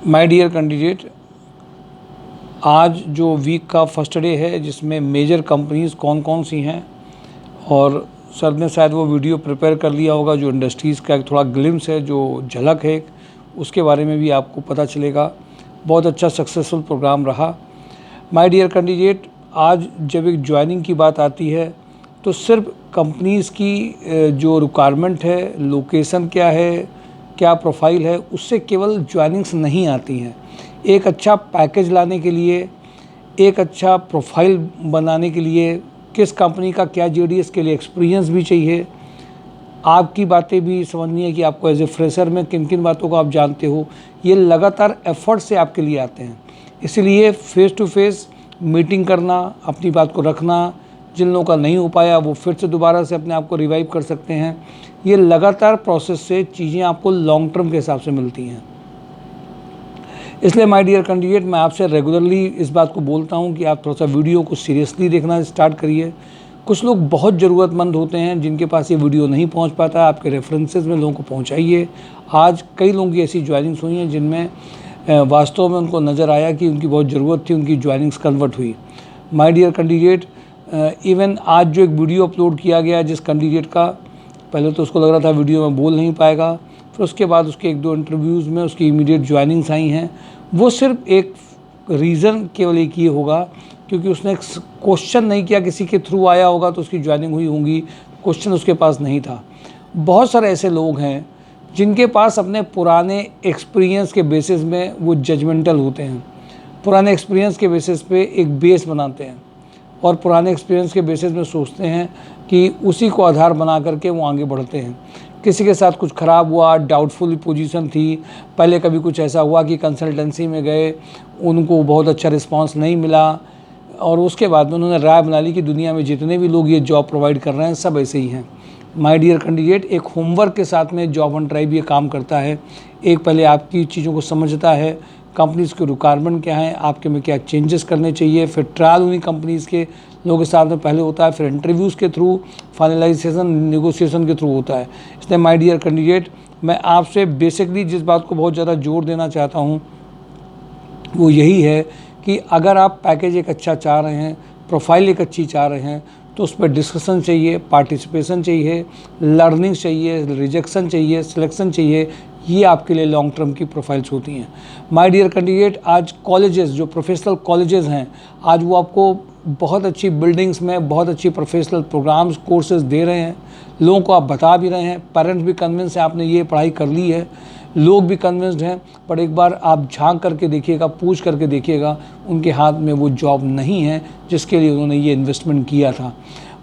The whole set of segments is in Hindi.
माय डियर कैंडिडेट, आज जो वीक का फर्स्ट डे है जिसमें मेजर कंपनीज़ कौन कौन सी हैं, और सर ने शायद वो वीडियो प्रिपेयर कर लिया होगा जो इंडस्ट्रीज़ का एक थोड़ा ग्लिम्स है, जो झलक है उसके बारे में भी आपको पता चलेगा। बहुत अच्छा सक्सेसफुल प्रोग्राम रहा। माय डियर कैंडिडेट, आज जब एक ज्वाइनिंग की बात आती है तो सिर्फ कंपनीज़ की जो रिक्वायरमेंट है, लोकेशन क्या है, क्या प्रोफाइल है, उससे केवल ज्वाइनिंग्स नहीं आती हैं। एक अच्छा पैकेज लाने के लिए, एक अच्छा प्रोफाइल बनाने के लिए, किस कंपनी का क्या जेडीएस के लिए एक्सपीरियंस भी चाहिए। आपकी बातें भी समझनी है कि आपको एज ए फ्रेशर में किन किन बातों को आप जानते हो। ये लगातार एफर्ट से आपके लिए आते हैं, इसलिए फेस टू फेस मीटिंग करना, अपनी बात को रखना, जिन लोगों का नहीं हो पाया वो फिर से दोबारा से अपने आप को रिवाइव कर सकते हैं। ये लगातार प्रोसेस से चीज़ें आपको लॉन्ग टर्म के हिसाब से मिलती हैं। इसलिए माय डियर कैंडिडेट, मैं आपसे रेगुलरली इस बात को बोलता हूं कि आप थोड़ा सा वीडियो को सीरियसली देखना स्टार्ट करिए। कुछ लोग बहुत ज़रूरतमंद होते हैं जिनके पास ये वीडियो नहीं पहुंच पाता है, आपके रेफरेंसेस में लोगों को पहुंचाइए। आज कई लोगों की ऐसी ज्वाइनिंग्स हुई हैं जिनमें वास्तव में उनको नज़र आया कि उनकी बहुत ज़रूरत थी, उनकी ज्वाइनिंग्स कन्वर्ट हुई। माय डियर कैंडिडेट, इवन आज जो एक वीडियो अपलोड किया गया जिस कैंडिडेट का, पहले तो उसको लग रहा था वीडियो में बोल नहीं पाएगा, फिर उसके बाद उसके एक दो इंटरव्यूज़ में उसकी इमीडिएट ज्वाइनिंग्स आई हैं। वो सिर्फ एक रीज़न केवल एक ये होगा क्योंकि उसने एक क्वेश्चन नहीं किया, किसी के थ्रू आया होगा तो उसकी ज्वाइनिंग हुई होंगी, क्वेश्चन उसके पास नहीं था। बहुत सारे ऐसे लोग हैं जिनके पास अपने पुराने एक्सपीरियंस के बेसिस में वो जजमेंटल होते हैं, पुराने एक्सपीरियंस के बेसिस पे एक बेस बनाते हैं और पुराने एक्सपीरियंस के बेसिस में सोचते हैं कि उसी को आधार बना करके वो आगे बढ़ते हैं। किसी के साथ कुछ ख़राब हुआ, डाउटफुल पोजीशन थी, पहले कभी कुछ ऐसा हुआ कि कंसल्टेंसी में गए, उनको बहुत अच्छा रिस्पांस नहीं मिला और उसके बाद में उन्होंने राय बना ली कि दुनिया में जितने भी लोग ये जॉब प्रोवाइड कर रहे हैं सब ऐसे ही हैं। माय डियर कैंडिडेट, एक होमवर्क के साथ में जॉब ऑन ड्राइव ये काम करता है। एक पहले आपकी चीज़ों को समझता है, कंपनीज़ के रिक्वायरमेंट क्या हैं, आपके में क्या चेंजेस करने चाहिए, फिर ट्रायल उन्हीं कंपनीज़ के लोगों के साथ में पहले होता है, फिर इंटरव्यूज़ के थ्रू, फाइनलाइजेशन, नेगोशिएशन के थ्रू होता है। इसलिए माय डियर कैंडिडेट, मैं आपसे बेसिकली जिस बात को बहुत ज़्यादा जोर देना चाहता हूँ वो यही है कि अगर आप पैकेज एक अच्छा चाह रहे हैं, प्रोफाइल एक अच्छी चाह रहे हैं, तो उस पर डिस्कशन चाहिए, पार्टिसिपेशन चाहिए, लर्निंग चाहिए, रिजेक्शन चाहिए, सिलेक्शन चाहिए। ये आपके लिए लॉन्ग टर्म की प्रोफाइल्स होती हैं। माय डियर कैंडिडेट, आज कॉलेजेस, जो प्रोफेशनल कॉलेजेस हैं, आज वो आपको बहुत अच्छी बिल्डिंग्स में बहुत अच्छी प्रोफेशनल प्रोग्राम्स, कोर्सेज दे रहे हैं। लोगों को आप बता भी रहे हैं, पेरेंट्स भी कन्विंस है आपने ये पढ़ाई कर ली है, लोग भी कन्विंस्ड हैं। पर एक बार आप झांक करके देखिएगा, पूछ करके देखिएगा, उनके हाथ में वो जॉब नहीं है जिसके लिए उन्होंने ये इन्वेस्टमेंट किया था।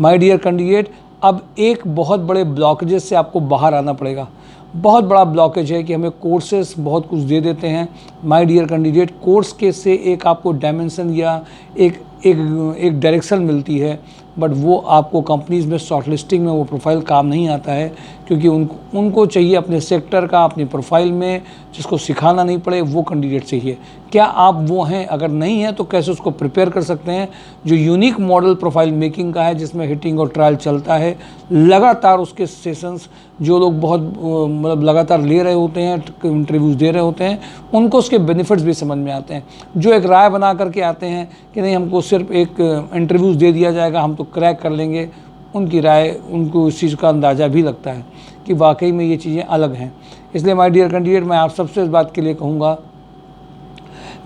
माय डियर कैंडिडेट, अब एक बहुत बड़े ब्लॉकेजेस से आपको बाहर आना पड़ेगा। बहुत बड़ा ब्लॉकेज है कि हमें कोर्सेस बहुत कुछ दे देते हैं। माय डियर कैंडिडेट, कोर्स के से एक आपको डायमेंशन या एक डायरेक्शन मिलती है, बट वो आपको कंपनीज़ में शॉर्टलिस्टिंग में वो प्रोफाइल काम नहीं आता है क्योंकि उनको चाहिए अपने सेक्टर का, अपनी प्रोफाइल में जिसको सिखाना नहीं पड़े वो कैंडिडेट चाहिए। क्या आप वो हैं? अगर नहीं है तो कैसे उसको प्रिपेयर कर सकते हैं? जो यूनिक मॉडल प्रोफाइल मेकिंग का है, जिसमें हिटिंग और ट्रायल चलता है लगातार, उसके सेशंस जो लोग बहुत मतलब लगातार ले रहे होते हैं, इंटरव्यूज़ दे रहे होते हैं, उनको उसके बेनिफिट्स भी समझ में आते हैं। जो एक राय बना करके आते हैं कि नहीं हमको सिर्फ एक इंटरव्यूज़ दे दिया जाएगा, हम तो क्रैक कर लेंगे, उनकी राय, उनको इस चीज़ का अंदाज़ा भी लगता है कि वाकई में ये चीज़ें अलग हैं। इसलिए माय डियर कैंडिडेट, मैं आप सबसे इस बात के लिए कहूँगा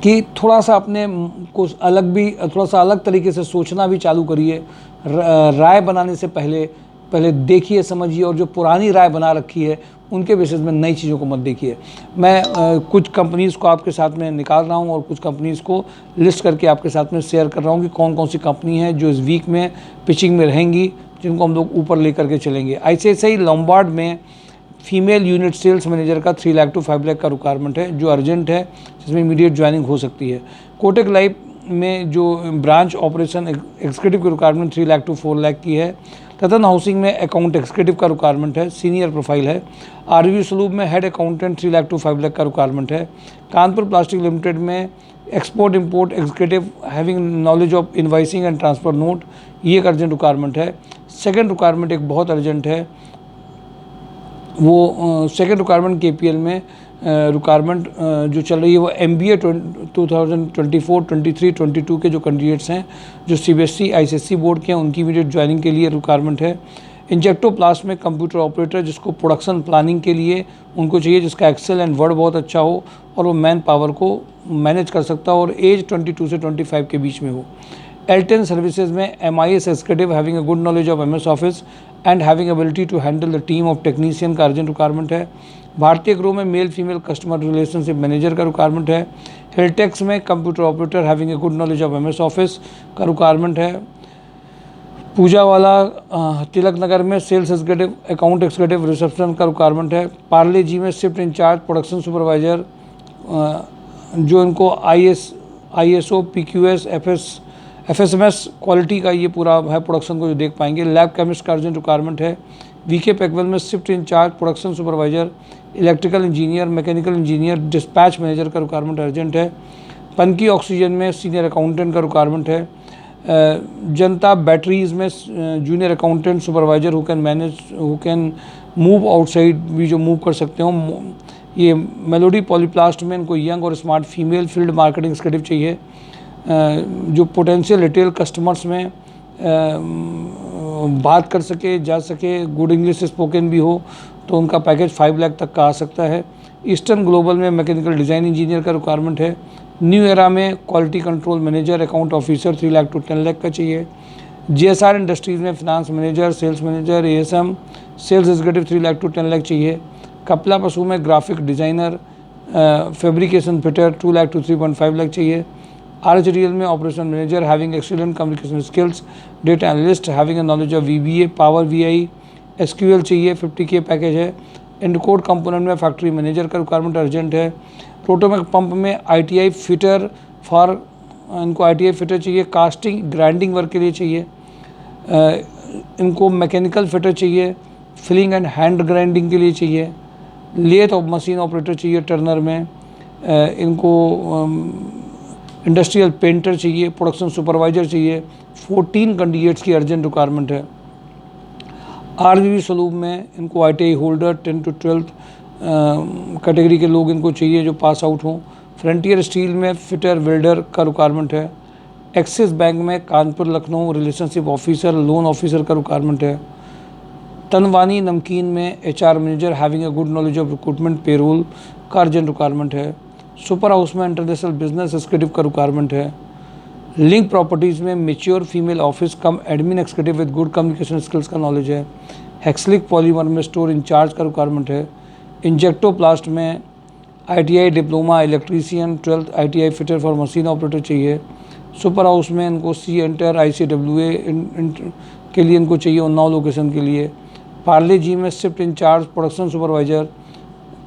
कि थोड़ा सा अपने कुछ अलग भी, थोड़ा सा अलग तरीके से सोचना भी चालू करिए। राय बनाने से पहले देखिए, समझिए, और जो पुरानी राय बना रखी है उनके बेसिस में नई चीज़ों को मत देखिए। मैं कुछ कंपनीज़ को आपके साथ में निकाल रहा हूं और कुछ कंपनीज़ को लिस्ट करके आपके साथ में शेयर कर रहा हूं कि कौन कौन सी कंपनी है जो इस वीक में पिचिंग में रहेंगी, जिनको हम लोग ऊपर लेकर के चलेंगे। ऐसे ही लॉम्बार्ड में फीमेल यूनिट सेल्स मैनेजर का 3 लाख to 5 लाख का रिक्वायरमेंट है जो अर्जेंट है, जिसमें इमीडिएट ज्वाइनिंग हो सकती है। कोटक लाइफ में जो ब्रांच ऑपरेशन एग्जीक्यूटिव की रिक्वायरमेंट 3 लाख to 4 लाख की है। तथन हाउसिंग में अकाउंट एग्जीक्यूटिव का रिक्वायरमेंट है, सीनियर प्रोफाइल है। आरवी सलूब में head accountant 3 lakh to 5 lakh का रिक्वायरमेंट है। कानपुर प्लास्टिक लिमिटेड में export import executive having knowledge of invoicing and transfer note, ये एक अर्जेंट रिक्वायरमेंट है। सेकेंड रिक्वायरमेंट एक बहुत अर्जेंट है, वो सेकेंड रिक्वायरमेंट केपीएल में रिक्वायरमेंट जो चल रही है वो MBA 2024, 23, 22 के जो कैंडिडेट्स हैं जो CBSE ICSE बोर्ड के हैं उनकी इमीडिएट ज्वाइनिंग के लिए रिक्वायरमेंट है। इंजेक्टोप्लास्ट में कंप्यूटर ऑपरेटर जिसको प्रोडक्शन प्लानिंग के लिए उनको चाहिए, जिसका एक्सेल एंड वर्ड बहुत अच्छा हो और वो मैन पावर को मैनेज कर सकता हो और एज 22 से 25 के बीच में हो। L10 सर्विसेज में MIS executive having a good knowledge of MS office and having ability to handle the team of technician का अर्जेंट रिक्वायरमेंट है। भारतीय ग्रो में male female customer relationship manager का रिक्वायरमेंट है। हेल्टेक्स में computer operator having a good knowledge of MS office का रिक्वायरमेंट है। पूजावाला तिलक नगर में sales executive account executive reception का रिक्वायरमेंट है। पार्ले जी में शिफ्ट इंचार्ज प्रोडक्शन सुपरवाइजर जो इनको ISO PQS FSMS क्वालिटी का ये पूरा है प्रोडक्शन को जो देख पाएंगे। लैब केमिस्ट का अर्जेंट रिक्वायरमेंट है। VK पैकवेल में shift in charge production supervisor electrical engineer mechanical engineer dispatch manager का रिक्वायरमेंट अर्जेंट है। पनकी ऑक्सीजन में सीनियर अकाउंटेंट का रिक्वायरमेंट है। जनता बैटरीज में junior accountant supervisor who can move outside भी जो मूव कर सकते हो। ये मेलोडी पॉलीप्लास्ट में इनको यंग और smart female field marketing executive चाहिए जो पोटेंशियल रिटेल कस्टमर्स में बात कर सके जा सके, गुड इंग्लिश स्पोकन भी हो, तो उनका पैकेज 5 लाख तक का आ सकता है। ईस्टर्न ग्लोबल में मैकेनिकल डिज़ाइन इंजीनियर का रिक्वायरमेंट है। न्यू एरा में quality control manager account officer 3 lakh to 10 lakh का चाहिए। GSR इंडस्ट्रीज़ में finance manager sales manager ASM sales executive 3 lakh to 10 lakh चाहिए। कपला पशु में graphic designer fabrication fitter 2 lakh to 3.5 lakh चाहिए। RHDL में operation manager having excellent communication skills, data analyst having a knowledge of VBA power VI SQL चाहिए, 50K पैकेज है। इंडकोड कंपोनेंट में फैक्ट्री मैनेजर का रिक्वायरमेंट अर्जेंट है। रोटोमेक पंप में ITI फिटर इनको ITI फिटर चाहिए। कास्टिंग ग्राइंडिंग वर्क के लिए चाहिए इनको मैकेनिकल फिटर चाहिए। फिलिंग एंड हैंड ग्राइंडिंग के लिए चाहिए। लेथ और मशीन ऑपरेटर चाहिए टर्नर में इनको। इंडस्ट्रियल पेंटर चाहिए। प्रोडक्शन सुपरवाइजर चाहिए। 14 कैंडिडेट्स की अर्जेंट रिक्वायरमेंट है। RBB सलूब में इनको ITI होल्डर 10 to 12 कैटेगरी के लोग इनको चाहिए जो पास आउट हों। फ्रंटियर स्टील में फिटर वेल्डर का रिक्वायरमेंट है। एक्सिस बैंक में Kanpur Lucknow relationship officer loan officer का रिक्वायरमेंट है। तनवानी नमकीन में HR manager having a good knowledge of recruitment payroll का अर्जेंट रिक्वायरमेंट है। सुपर हाउस में इंटरनेशनल बिजनेस एग्जीक्यूटिव का रिक्वायरमेंट है। लिंक प्रॉपर्टीज़ में mature female office come admin executive with good communication skills का नॉलेज है। हेक्सलिक पॉलीमर में स्टोर इंचार्ज का रिक्वायरमेंट है। इंजेक्टोप्लास्ट में ITI diploma electrician 12th ITI fitter for machine operator चाहिए। सुपर हाउस में इनको C ICWA के लिए इनको चाहिए उन्नाव लोकेशन के लिए। पार्ले जी में शिफ्ट इंचार्ज प्रोडक्शन सुपरवाइजर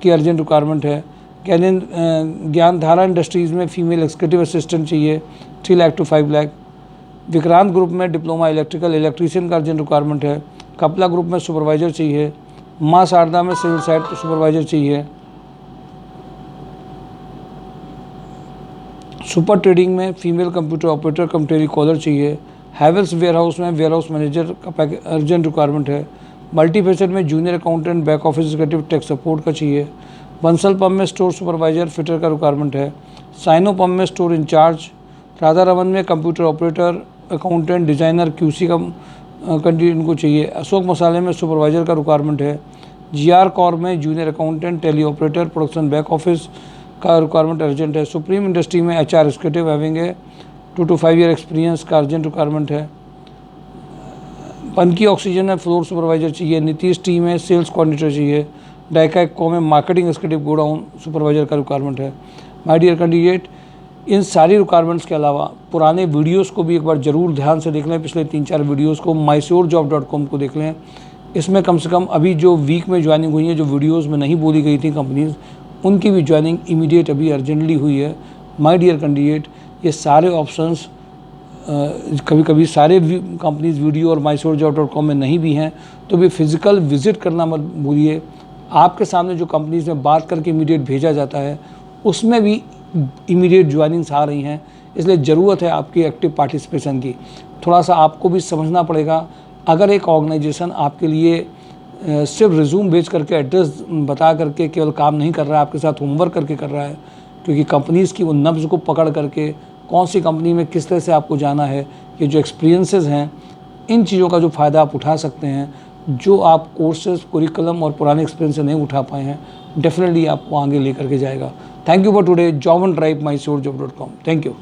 की अर्जेंट रिक्वायरमेंट है। ज्ञानधारा इंडस्ट्रीज़ में फीमेल एग्जीक्यूटिव असिस्टेंट चाहिए 3 लाख टू 5 लाख। विक्रांत ग्रुप में डिप्लोमा इलेक्ट्रिकल इलेक्ट्रीशियन का अर्जेंट रिक्वायरमेंट है। कपला ग्रुप में सुपरवाइजर चाहिए। माँ शारदा में सिविल साइट सुपरवाइजर चाहिए। सुपर ट्रेडिंग में फीमेल कंप्यूटर ऑपरेटर कम टेलीकॉलर चाहिए। हैवेल्स वेयरहाउस में वेयरहाउस मैनेजर का अर्जेंट रिक्वायरमेंट है। मल्टीफेसेट में junior accountant back office executive tech support का चाहिए। बंसल पंप में स्टोर सुपरवाइजर फिटर का रिक्वायरमेंट है। साइनो पंप में स्टोर इंचार्ज। राधा रमन में computer operator accountant designer QC का कैंडिडेट इनको चाहिए। अशोक मसाले में सुपरवाइजर का रिक्वायरमेंट है। GR कॉर में junior accountant tally operator production back office का रिक्वायरमेंट अर्जेंट है। सुप्रीम इंडस्ट्री में HR executive having a 2 to 5 year experience का अर्जेंट रिक्वायरमेंट है। पनकी ऑक्सीजन में फ्लोर सुपरवाइजर चाहिए। नीतीश टी में सेल्स कोऑर्डिनेटर चाहिए। डाइका एक्को में मार्केटिंग एग्जीक्यूटिव गोडाउन सुपरवाइजर का रिक्वायरमेंट है। माय डियर कैंडिडेट, इन सारी रिक्वायरमेंट्स के अलावा पुराने वीडियोस को भी एक बार ज़रूर ध्यान से देख लें। पिछले 3-4 वीडियोस को mysurejob.com को देख लें। इसमें कम से कम अभी जो वीक में ज्वाइनिंग हुई है, जो वीडियोस में नहीं बोली गई थी कंपनीज, उनकी भी ज्वाइनिंग इमीडिएट अभी अर्जेंटली हुई है। माय डियर कैंडिडेट, ये सारे ऑप्शंस कभी कभी सारे कंपनीज वीडियो और mysurejob.com में नहीं भी हैं, तो भी फिज़िकल विज़िट करना मत भूलिए। आपके सामने जो कंपनीज में बात करके इमीडिएट भेजा जाता है, उसमें भी इमीडिएट ज्वाइनिंग्स आ रही हैं। इसलिए ज़रूरत है आपकी एक्टिव पार्टिसिपेशन की। थोड़ा सा आपको भी समझना पड़ेगा। अगर एक ऑर्गेनाइजेशन आपके लिए सिर्फ रिज्यूम भेज करके, एड्रेस बता करके केवल काम नहीं कर रहा है, आपके साथ होमवर्क करके कर रहा है। क्योंकि कंपनीज़ की वो नब्ज़ को पकड़ करके कौन सी कंपनी में किस तरह से आपको जाना है, ये जो एक्सपीरियंसेस हैं, इन चीज़ों का जो फ़ायदा आप उठा सकते हैं, जो आप कोर्सेज, कुरिकुलम और पुराने एक्सपीरियंस से नहीं उठा पाए हैं, डेफिनेटली आपको आगे लेकर के जाएगा। Thank you for today. Job and drive mysure job.com। Thank you.